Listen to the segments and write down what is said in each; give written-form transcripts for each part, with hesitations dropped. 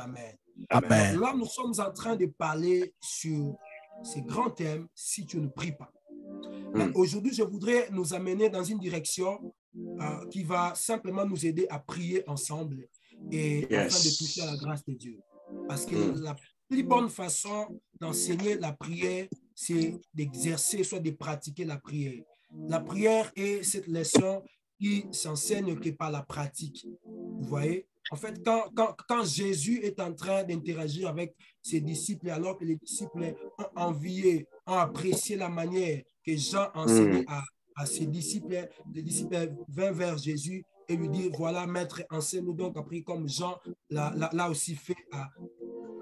Amen. Amen. Alors, là, nous sommes en train de parler sur ces grands thèmes si tu ne pries pas. Mais aujourd'hui, je voudrais nous amener dans une direction qui va simplement nous aider à prier ensemble et afin de toucher à la grâce de Dieu. Parce que la plus bonne façon d'enseigner la prière, c'est d'exercer, soit de pratiquer la prière. La prière est cette leçon qui s'enseigne que par la pratique. Vous voyez? En fait, quand Jésus est en train d'interagir avec ses disciples, alors que les disciples ont envié, ont apprécié la manière que Jean enseignait à ses disciples, les disciples vinrent vers Jésus et lui dirent, voilà, maître, enseigne-nous donc à prier comme Jean l'a aussi fait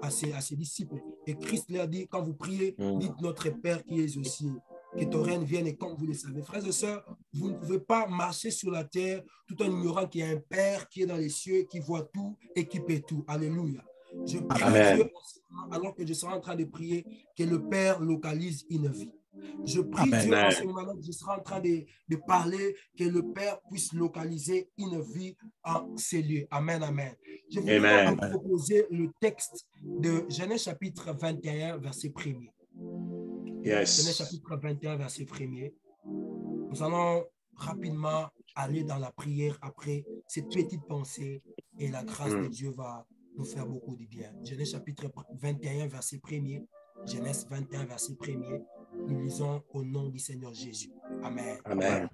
à ses disciples. Et Christ leur dit, quand vous priez, dites notre Père qui est aux cieux. Que ton règne vienne et comme vous le savez. Frères et sœurs, vous ne pouvez pas marcher sur la terre tout en ignorant qu'il y a un Père qui est dans les cieux, qui voit tout et qui peut tout. Alléluia. Je prie Dieu alors que je serai en train de prier que le Père localise une vie. Je prie Dieu en ce moment que je serai en train de parler, que le Père puisse localiser une vie en ces lieux. Amen, amen. Je voudrais donc vous proposer le texte de Genèse chapitre 21, verset 1er. Genèse chapitre 21, verset 1er. Nous allons rapidement aller dans la prière après cette petite pensée et la grâce de Dieu va nous faire beaucoup de bien. Genèse chapitre 21, verset 1er. Genèse 21, verset 1er. Nous lisons au nom du Seigneur Jésus. Amen. Amen.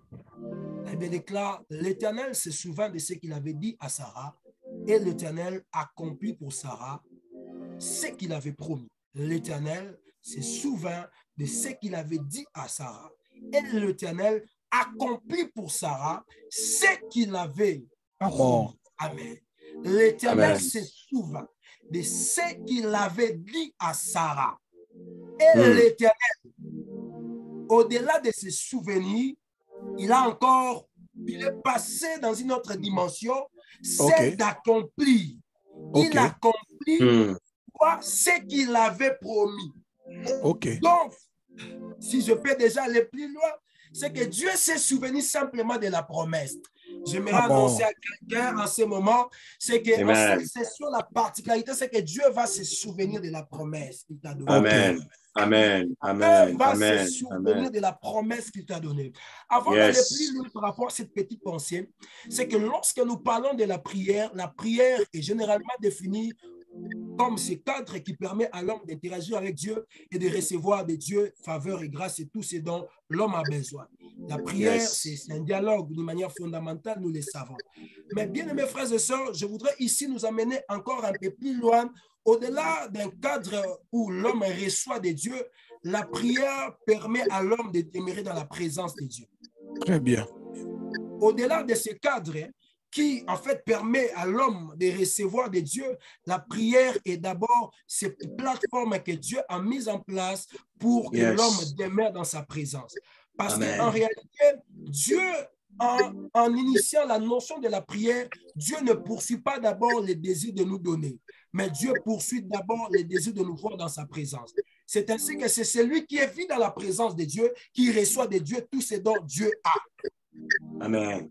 La Bible déclare, l'Éternel se souvint de ce qu'il avait dit à Sarah et l'Éternel accomplit pour Sarah ce qu'il avait promis. L'Éternel se souvint de ce qu'il avait dit à Sarah. Et l'Éternel accomplit pour Sarah ce qu'il avait promis. Amen. L'Éternel se souvint de ce qu'il avait dit à Sarah. Et l'Éternel, au-delà de ses souvenirs, il est passé dans une autre dimension, celle d'accomplir. Il accomplit ce qu'il avait promis. Donc, si je peux déjà aller plus loin, c'est que Dieu s'est souvenu simplement de la promesse. J'aimerais annoncer à quelqu'un en ce moment, c'est que en cette session, la particularité, c'est que Dieu va se souvenir de la promesse qu'il t'a donnée. Amen. Amen. Amen. Dieu va se souvenir de la promesse qu'il t'a donnée. Avant d'aller plus loin par rapport à cette petite pensée, c'est que lorsque nous parlons de la prière est généralement définie comme ce cadre qui permet à l'homme d'interagir avec Dieu et de recevoir de Dieu faveur et grâce et tout ce dont l'homme a besoin. La prière, c'est un dialogue d'une manière fondamentale, nous le savons. Mais bien aimés frères et sœurs, je voudrais ici nous amener encore un peu plus loin, au-delà d'un cadre où l'homme reçoit de Dieu, la prière permet à l'homme de demeurer dans la présence de Dieu. Très bien. Au-delà de ce cadre, qui en fait permet à l'homme de recevoir de Dieu, la prière est d'abord cette plateforme que Dieu a mise en place pour que l'homme demeure dans sa présence. Parce qu'en réalité, Dieu, en initiant la notion de la prière, Dieu ne poursuit pas d'abord le désir de nous donner, mais Dieu poursuit d'abord le désir de nous voir dans sa présence. C'est ainsi que c'est celui qui est vu dans la présence de Dieu qui reçoit de Dieu tout ce dont Dieu a. Amen.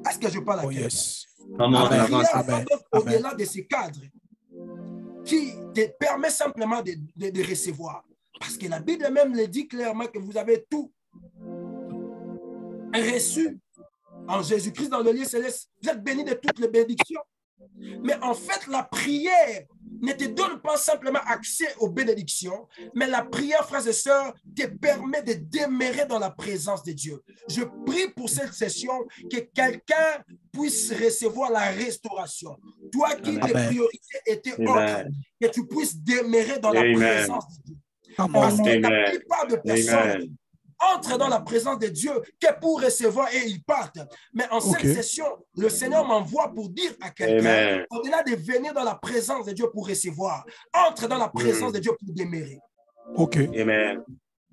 Est-ce que je parle à quelqu'un? Au-delà de ces cadres qui te permet simplement de recevoir. Parce que la Bible même le dit clairement que vous avez tout reçu en Jésus-Christ dans le lieu céleste. Vous êtes bénis de toutes les bénédictions. Mais en fait, la prière ne te donne pas simplement accès aux bénédictions, mais la prière, frères et sœurs, te permet de demeurer dans la présence de Dieu. Je prie pour cette session que quelqu'un puisse recevoir la restauration. Toi qui tes priorités étaient autres, que tu puisses demeurer dans la présence de Dieu. Parce que la plupart de personnes entrent dans la présence de Dieu que pour recevoir et ils partent. Mais en cette session, le Seigneur m'envoie pour dire à quelqu'un, au-delà de venir dans la présence de Dieu pour recevoir, entre dans la présence de Dieu pour demeurer. Amen.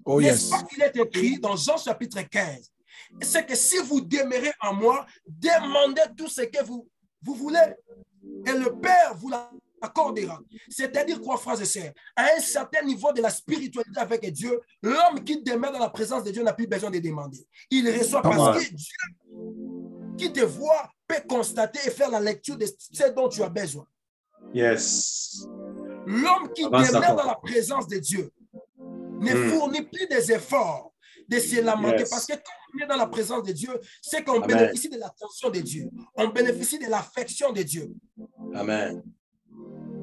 N'est-ce pas qu'il est écrit dans Jean chapitre 15? C'est que si vous demeurez en moi, demandez tout ce que vous voulez et le Père vous l'accordera. C'est-à-dire quoi, frères et sœurs? À un certain niveau de la spiritualité avec Dieu, l'homme qui demeure dans la présence de Dieu n'a plus besoin de demander. Il reçoit parce que Dieu qui te voit peut constater et faire la lecture de ce dont tu as besoin. Yes. L'homme qui demeure dans la présence de Dieu ne fournit plus des efforts de se lamenter. Parce que quand on est dans la présence de Dieu, c'est qu'on bénéficie de l'attention de Dieu. On bénéficie de l'affection de Dieu. Amen.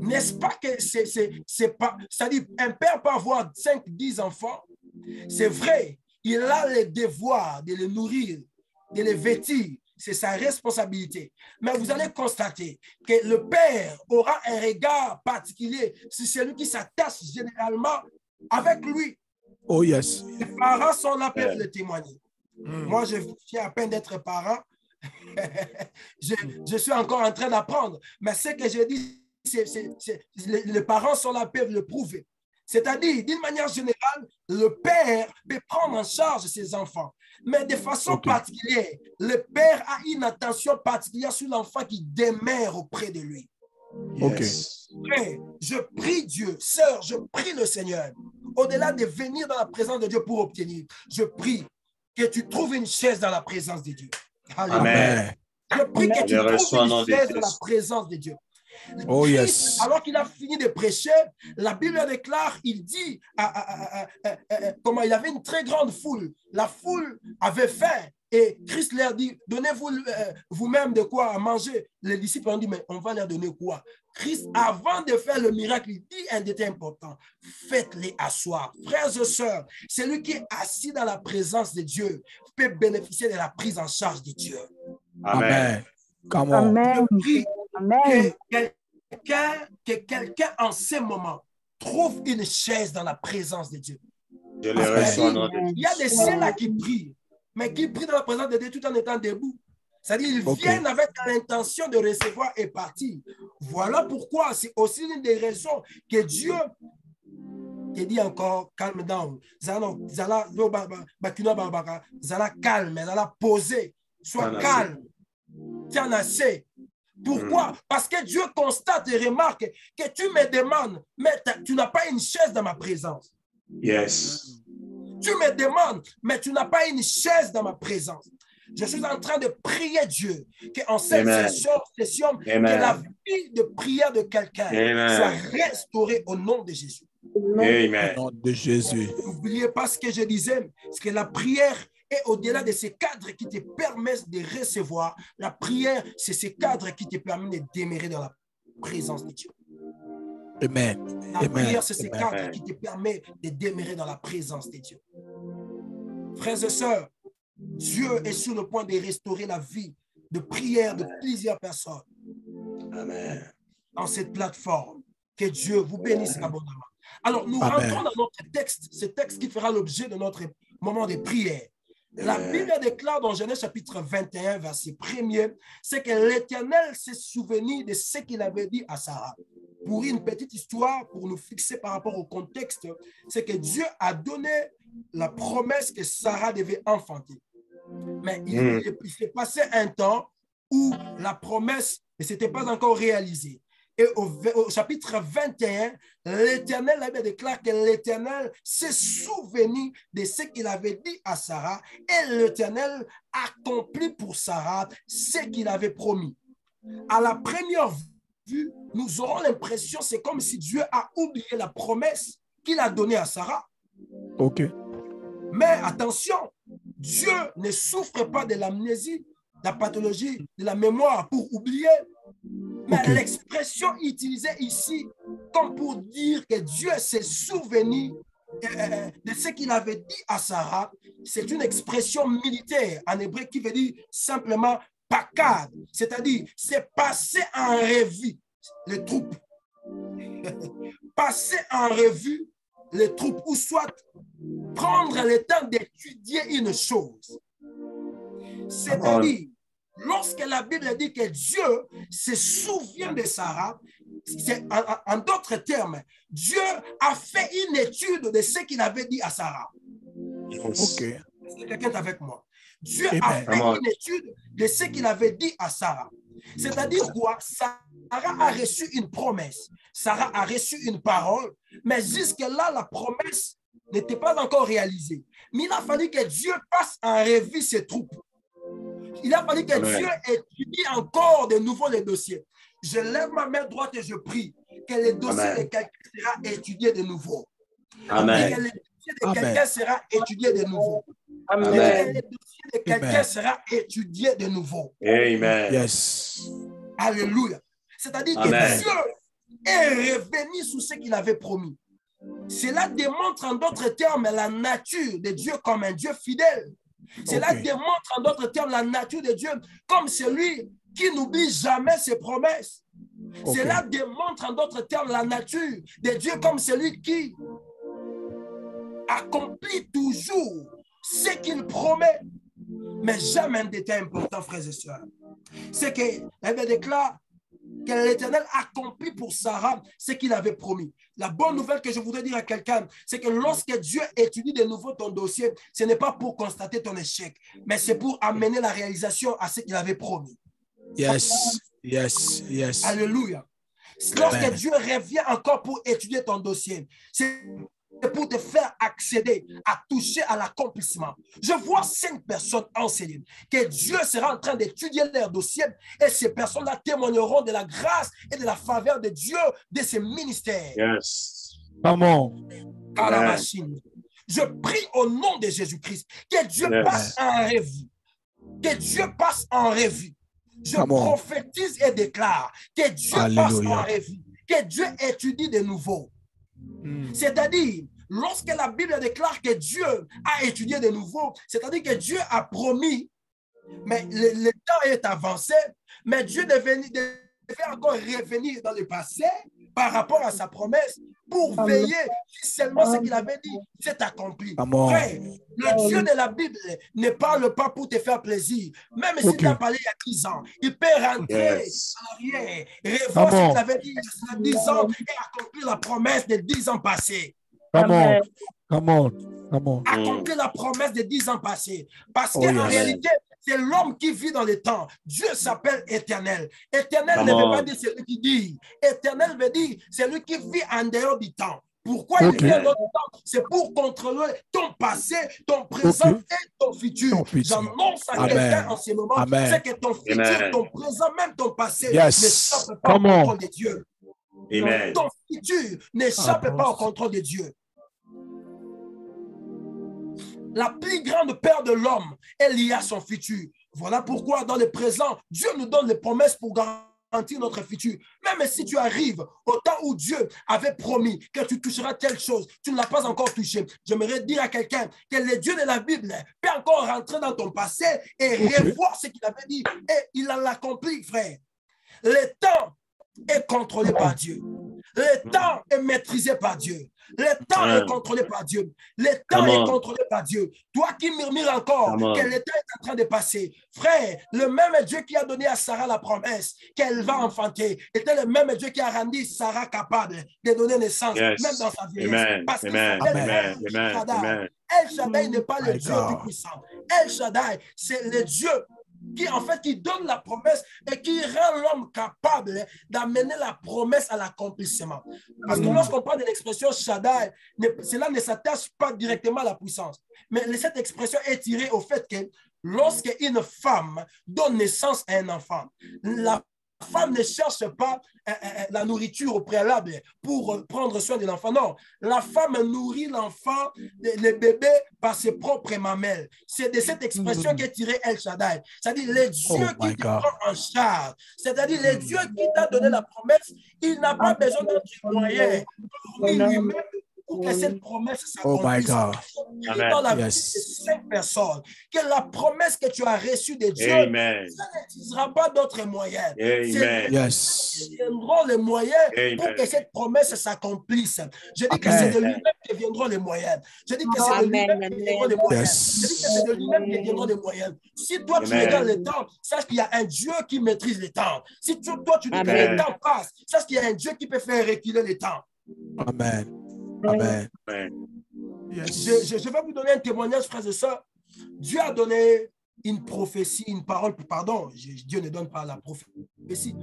N'est-ce pas que c'est pas... C'est-à-dire, un père peut avoir 5, 10 enfants. C'est vrai, il a le devoir de les nourrir, de les vêtir. C'est sa responsabilité. Mais vous allez constater que le père aura un regard particulier sur celui qui s'attache généralement avec lui. Oh yes. Les parents sont là pour le témoigner. Moi, je viens à peine d'être parent. je suis encore en train d'apprendre. Mais ce que je dis, les parents sont là pour le prouver. C'est-à-dire, d'une manière générale, le père peut prendre en charge ses enfants. Mais de façon particulière, le père a une attention particulière sur l'enfant qui demeure auprès de lui. Yes. Frère, je prie Dieu, sœur, je prie le Seigneur, au-delà de venir dans la présence de Dieu pour obtenir, je prie que tu trouves une chaise dans la présence de Dieu. Amen. Je prie que tu trouves une chaise dans la présence de Dieu. Oh Christ, yes. alors qu'il a fini de prêcher, la Bible déclare, il dit comment il avait une très grande foule. La foule avait faim et Christ leur dit, donnez-vous vous-même de quoi à manger. Les disciples ont dit, mais on va leur donner quoi? Christ, avant de faire le miracle, il dit un détail important, faites-les asseoir. Frères et sœurs, celui qui est assis dans la présence de Dieu peut bénéficier de la prise en charge de Dieu. Amen. Come on. Amen. Je prie Amen. que quelqu'un en ce moment trouve une chaise dans la présence de Dieu. Je les reçois, nom de Dieu. Il y a des ceux-là qui prient, mais qui prient dans la présence de Dieu tout en étant debout. C'est-à-dire, ils viennent avec l'intention de recevoir et partir. Voilà pourquoi c'est aussi une des raisons que Dieu te dit encore, calme down. Zala calme, zala posé. Sois calme. Tiens assez. Pourquoi? Parce que Dieu constate et remarque que tu me demandes, mais tu n'as pas une chaise dans ma présence. Yes. Tu me demandes, mais tu n'as pas une chaise dans ma présence. Je suis en train de prier Dieu qu'en cette session, que la vie de prière de quelqu'un soit restaurée au nom de Jésus. Amen. Au nom de Jésus. N'oubliez pas ce que je disais, c'est que la prière est au-delà de ces cadres qui te permettent de recevoir. La prière, c'est ces cadres qui te permettent de demeurer dans la présence de Dieu. Amen. La prière, c'est ces cadres qui te permettent de demeurer dans la présence de Dieu. Frères et sœurs, Dieu est sur le point de restaurer la vie de prière de plusieurs personnes. Amen. Dans cette plateforme. Que Dieu vous bénisse abondamment. Alors, nous rentrons dans notre texte, ce texte qui fera l'objet de notre moment de prière. La Bible déclare dans Genèse chapitre 21, verset 1er, c'est que l'Éternel s'est souvenu de ce qu'il avait dit à Sarah. Pour une petite histoire, pour nous fixer par rapport au contexte, c'est que Dieu a donné la promesse que Sarah devait enfanter. Mais il s'est passé un temps où la promesse ne s'était pas encore réalisée. Et au chapitre 21, l'Éternel avait déclaré que l'Éternel s'est souvenu de ce qu'il avait dit à Sarah et l'Éternel accomplit pour Sarah ce qu'il avait promis. À la première vue, nous aurons l'impression que c'est comme si Dieu a oublié la promesse qu'il a donnée à Sarah. OK. Mais attention, Dieu ne souffre pas de l'amnésie, de la pathologie, de la mémoire pour oublier. Mais l'expression utilisée ici, comme pour dire que Dieu s'est souvenu de ce qu'il avait dit à Sarah, c'est une expression militaire en hébreu qui veut dire simplement pakad, c'est-à-dire c'est passer en revue les troupes. Passer en revue les troupes, ou soit prendre le temps d'étudier une chose. C'est-à-dire, lorsque la Bible dit que Dieu se souvient de Sarah, en d'autres termes, Dieu a fait une étude de ce qu'il avait dit à Sarah. OK. Est-ce que quelqu'un est avec moi? Dieu a fait une étude de ce qu'il avait dit à Sarah. C'est-à-dire quoi? Sarah a reçu une promesse. Sarah a reçu une parole, mais jusque-là, la promesse n'était pas encore réalisée. Mais il a fallu que Dieu passe en revue ses troupes. Il a fallu que Dieu étudie encore de nouveau les dossiers. Je lève ma main droite et je prie que le dossier de quelqu'un sera étudié de nouveau. Amen. Et que le dossier de quelqu'un sera étudié de nouveau. Amen. Et que le dossier de quelqu'un sera étudié de nouveau. Amen. Yes. Alléluia. C'est-à-dire que Dieu est revenu sur ce qu'il avait promis. Cela démontre en d'autres termes la nature de Dieu comme un Dieu fidèle. Cela démontre en d'autres termes la nature de Dieu comme celui qui n'oublie jamais ses promesses. Cela démontre en d'autres termes la nature de Dieu comme celui qui accomplit toujours ce qu'il promet. Mais jamais un détail important, frères et sœurs. C'est que la Bible déclare que l'Éternel accomplit pour Sarah ce qu'il avait promis. La bonne nouvelle que je voudrais dire à quelqu'un, c'est que lorsque Dieu étudie de nouveau ton dossier, ce n'est pas pour constater ton échec, mais c'est pour amener la réalisation à ce qu'il avait promis. Yes, yes, yes. Alléluia. Lorsque Dieu revient encore pour étudier ton dossier, c'est pour te faire accéder à toucher à l'accomplissement. Je vois 5 personnes enseignées que Dieu sera en train d'étudier leur dossier et ces personnes-là témoigneront de la grâce et de la faveur de Dieu de ces ministères. Yes. Come on. À la machine. Je prie au nom de Jésus-Christ que Dieu passe en revue. Que Dieu passe en revue. Je prophétise et déclare que Dieu passe en revue. Que Dieu étudie de nouveau. C'est-à-dire, lorsque la Bible déclare que Dieu a étudié de nouveau, c'est-à-dire que Dieu a promis, mais le temps est avancé, mais Dieu devait encore revenir dans le passé par rapport à sa promesse pour veiller si seulement ce qu'il avait dit s'est accompli. Frère, le Dieu de la Bible ne parle pas pour te faire plaisir. Même s'il t'a parlé il y a 10 ans, il peut rentrer en arrière, revoir ce qu'il avait dit il y a 10 ans et accomplir la promesse de 10 ans passés. Accomplir la promesse de 10 ans passés. Parce qu'en réalité, c'est l'homme qui vit dans le temps. Dieu s'appelle éternel. Éternel ne veut pas dire celui qui dit. Éternel veut dire celui qui vit en dehors du temps. Pourquoi il vit en dehors du temps? C'est pour contrôler ton passé, ton présent et ton futur. J'annonce à quelqu'un en ce moment, c'est que ton futur, ton présent, même ton passé n'échappe pas au contrôle de Dieu. Amen. Ton futur n'échappe pas au contrôle de Dieu. La plus grande peur de l'homme est liée à son futur. Voilà pourquoi dans le présent, Dieu nous donne les promesses pour garantir notre futur. Même si tu arrives au temps où Dieu avait promis que tu toucheras telle chose, tu ne l'as pas encore touché. J'aimerais dire à quelqu'un que le Dieu de la Bible peut encore rentrer dans ton passé et revoir ce qu'il avait dit. Et il a l'accompli, frère. Le temps est contrôlé par Dieu. Le temps est maîtrisé par Dieu. Le temps est contrôlé par Dieu. Le temps est contrôlé par Dieu. Toi qui murmures encore que le temps est en train de passer. Frère, le même Dieu qui a donné à Sarah la promesse qu'elle va enfanter était le même Dieu qui a rendu Sarah capable de donner naissance, même dans sa vieillesse. Parce que El Shaddai n'est pas le Dieu tout puissant. El Shaddai, c'est le Dieu qui donne la promesse et qui rend l'homme capable d'amener la promesse à l'accomplissement. Parce que lorsqu'on parle de l'expression Shaddai, cela ne s'attache pas directement à la puissance. Mais cette expression est tirée au fait que lorsque une femme donne naissance à un enfant, la femme ne cherche pas la nourriture au préalable pour prendre soin de l'enfant. Non, la femme nourrit l'enfant, le bébé, par ses propres mamelles. C'est de cette expression qu'est tiré El Shaddai. C'est-à-dire le Dieu qui te prend en charge. C'est-à-dire le Dieu qui t'a donné la promesse, il n'a pas besoin d'autres moyens pour lui-même pour que cette promesse s'accomplisse. Dans la vie de 5 personnes, que la promesse que tu as reçue de Dieu, ça n'utilisera pas d'autres moyens. Ils viendront les moyens pour que cette promesse s'accomplisse. Je dis que c'est de lui-même que viendront les moyens. Je dis que c'est de lui-même que viendront les moyens. Je dis que c'est de lui-même que viendront les moyens. Si toi tu regardes le temps, sache qu'il y a un Dieu qui maîtrise le temps. Si toi tu dis que le temps passe, sache qu'il y a un Dieu qui peut faire reculer le temps. Amen. Amen. Je vais vous donner un témoignage, frères et sœurs. Dieu a donné une prophétie, une parole, pardon, Dieu ne donne pas la prophétie.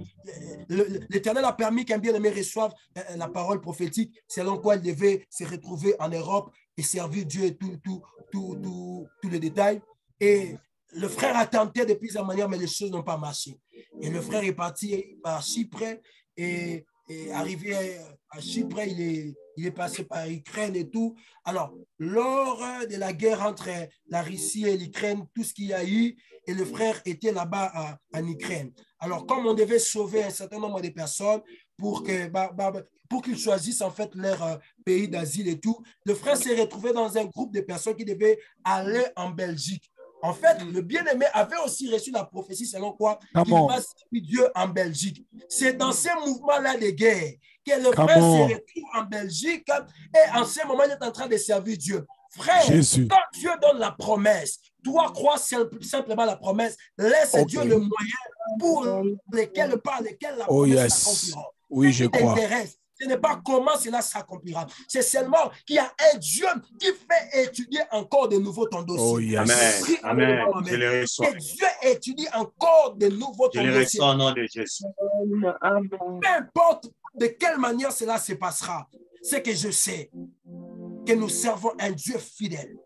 L'Éternel a permis qu'un bien-aimé reçoive la parole prophétique selon quoi il devait se retrouver en Europe et servir Dieu et tous les détails. Et le frère a tenté de plusieurs manières, mais les choses n'ont pas marché. Et le frère est parti à Chypre et arrivé à Chypre, il est passé par l'Ukraine et tout. Alors, lors de la guerre entre la Russie et l'Ukraine, tout ce qu'il y a eu, et le frère était là-bas en Ukraine. Alors, comme on devait sauver un certain nombre de personnes pour qu'ils choisissent en fait leur pays d'asile et tout, le frère s'est retrouvé dans un groupe de personnes qui devaient aller en Belgique. En fait, le bien-aimé avait aussi reçu la prophétie selon quoi il va servir Dieu en Belgique. C'est dans ces mouvements-là de guerre que le frère se retrouve en Belgique et en ce moment, il est en train de servir Dieu. Frère, quand Dieu donne la promesse, toi crois simplement la promesse, laisse Dieu le moyen pour lesquels, par lesquels la promesse s'accomplira. Oui, je crois. Ce n'est pas comment cela s'accomplira. C'est seulement qu'il y a un Dieu qui fait étudier encore de nouveau ton dossier. Oh, yes. Amen. Amen. Je le reçois. Que Dieu étudie encore de nouveau ton dossier. Je le reçois au nom de Jésus. Peu importe de quelle manière cela se passera, c'est que je sais que nous servons un Dieu fidèle.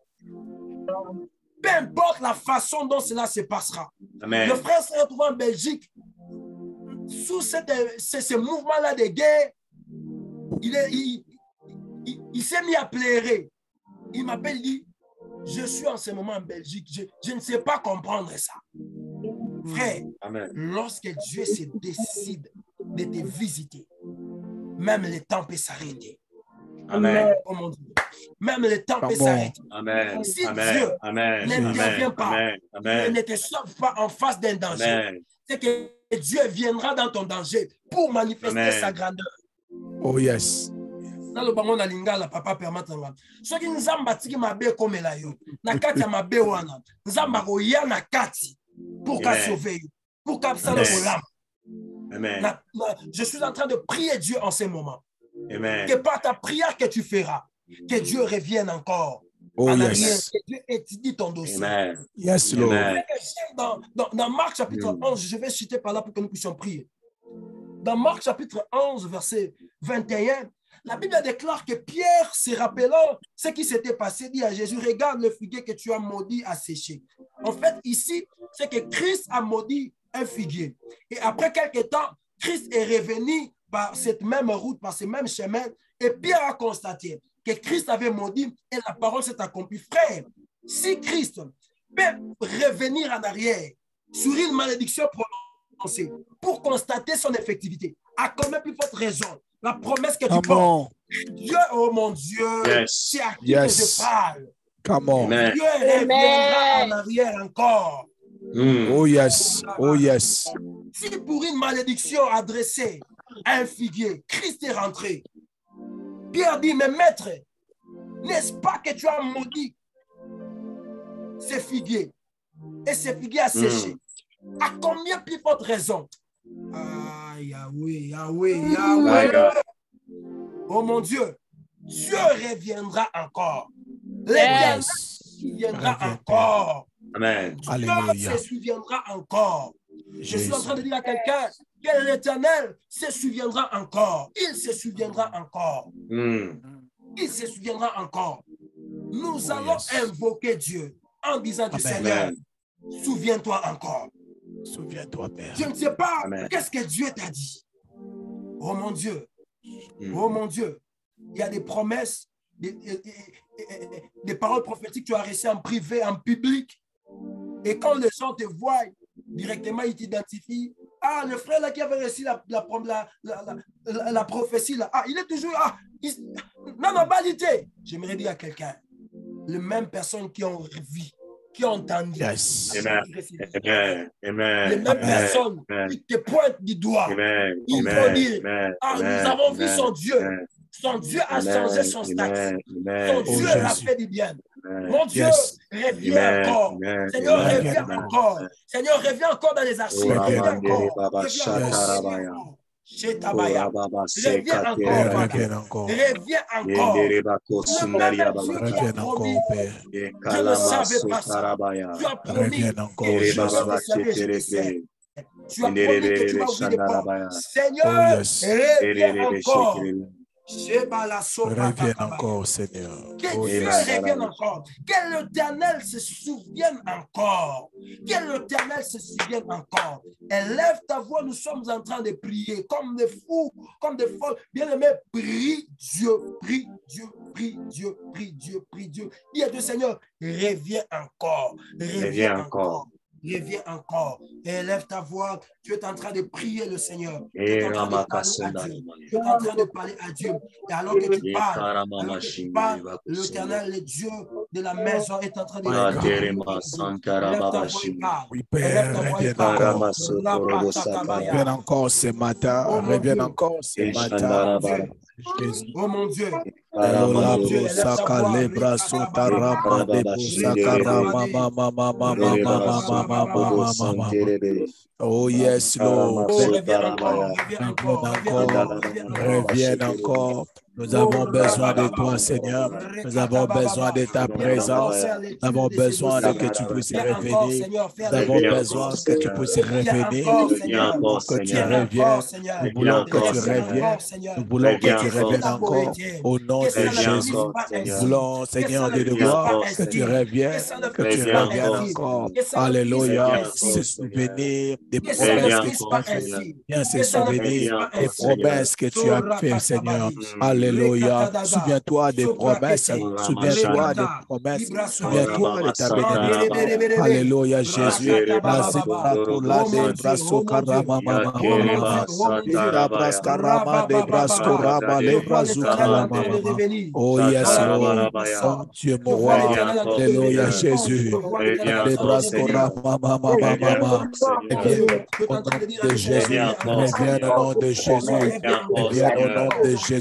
Peu importe la façon dont cela se passera. Amen. Le frère se retrouve en Belgique sous ce mouvement-là de guerre. Il s'est mis à pleurer. Il m'appelle, il dit, je suis en ce moment en Belgique. Je ne sais pas comprendre ça. Frère, Amen. Lorsque Dieu se décide de te visiter, même le temps peut s'arrêter. Amen. Oh mon Dieu. Même le temps peut s'arrêter. Amen. Si Amen. Dieu Amen. n'intervient pas, Amen. ne te sauve pas en face d'un danger, c'est que Dieu viendra dans ton danger pour manifester sa grandeur. Oh yes. Dans le bango na lingala papa permettre nga. Soki nzamba tiki mabe komela yo. Na kati ya mabe wana. Nzamba ko ya na kati pour qu'à sauver yo. Pour qu'à salver l'âme. Amen. Je suis en train de prier Dieu en ce moment. Amen. Que par ta prière que tu feras, que Dieu revienne encore. Oh arrière, yes. que Dieu étudie ton dossier. Amen. Yes, Lord. Dans Marc chapitre 11, je vais citer par là pour que nous puissions prier. Dans Marc chapitre 11, verset 21, la Bible déclare que Pierre, se rappelant ce qui s'était passé, dit à Jésus, regarde le figuier que tu as maudit à sécher. En fait, ici, c'est que Christ a maudit un figuier. Et après quelques temps, Christ est revenu par cette même route, par ce même chemin, et Pierre a constaté que Christ avait maudit et la parole s'est accomplie. Frère, si Christ peut revenir en arrière sur une malédiction prononcée pour constater son effectivité, à combien plus forte raison la promesse que tu portes, Dieu, oh mon Dieu, c'est à qui que je parle. Dieu reviendra en arrière encore. Oh yes, oh yes. Si pour une malédiction adressée à un figuier, Christ est rentré, Pierre dit, mais maître, n'est-ce pas que tu as maudit ces figuiers et ces figuiers a séché? À combien plus forte raison? Ah, Yahweh, Yahweh, Yahweh. Oh mon Dieu, Dieu reviendra encore. L'Éternel se souviendra encore. Amen. Dieu se souviendra encore. Je suis en train de dire à quelqu'un que l'Éternel se souviendra encore. Il se souviendra encore. Il se souviendra encore. Nous allons invoquer Dieu en disant du Seigneur, souviens-toi encore. Souviens-toi, Père. Je ne sais pas qu'est-ce que Dieu t'a dit. Oh mon Dieu. Oh mon Dieu. Il y a des promesses, des paroles prophétiques que tu as reçues en privé, en public. Et quand les gens te voient, directement, ils t'identifient. Ah, le frère là qui avait reçu la prophétie là. Ah, il est toujours. Ah, non, non, validé. J'aimerais dire à quelqu'un, les mêmes personnes qui ont vu, qui ont entendu. Yes. Amen. Amen. Les mêmes personnes qui te pointent du doigt. Ils vont dire, ah, nous avons vu son Dieu. Son Dieu a changé son statut. Son Dieu l'a fait du bien. Mon Dieu, reviens encore. Seigneur, reviens encore. Seigneur, reviens encore dans les archives. Reviens encore. Reviens encore. Reviens encore. Le même Dieu qui a promis, je ne savais pas ça. Tu as promis que je vais te servir, je te sers. Tu as promis que tu vas ouvrir des portes. Seigneur, reviens encore. Reviens encore, Seigneur. Que Dieu revienne encore. Que l'Éternel se souvienne encore. Que l'Éternel se souvienne encore. Élève ta voix, nous sommes en train de prier comme des fous, comme des folles. Bien-aimé, prie Dieu, prie Dieu, prie Dieu, prie Dieu, prie Dieu. Dis à Dieu, Seigneur, reviens encore. Reviens encore. Reviens encore. Élève ta voix. Tu es en train de prier le Seigneur. Tu es en train de parler à Dieu. Tu es en train de parler à Dieu. Et alors que tu parles, l'Éternel, le Dieu de la maison est en train de parler. Oui, Père, reviens encore ce matin. Reviens encore ce matin. Oh mon Dieu. Oh yes, Lord. Reviens encore. Nous avons besoin de toi, Seigneur. Nous avons besoin de ta présence. Nous avons besoin de que tu puisses revenir. Nous avons besoin que tu puisses revenir. Que tu reviennes. Nous voulons que tu reviennes. Nous voulons que tu reviennes encore. Au nom de Jésus. Nous voulons, Seigneur, de voir que tu reviennes. Que tu reviennes encore. Alléluia. Se souvenir des promesses que tu as faites. Viens se souvenir des promesses que tu as faites, Seigneur. Alléluia. Souviens-toi des promesses. Souviens-toi des promesses. Souviens-toi de ta bénédiction. Alléluia, Jésus. Oh yes, Lord. Dieu mon roi. Alléluia, Jésus. Au nom de Jésus. Reviens au nom de Jésus. Reviens au nom de Jésus.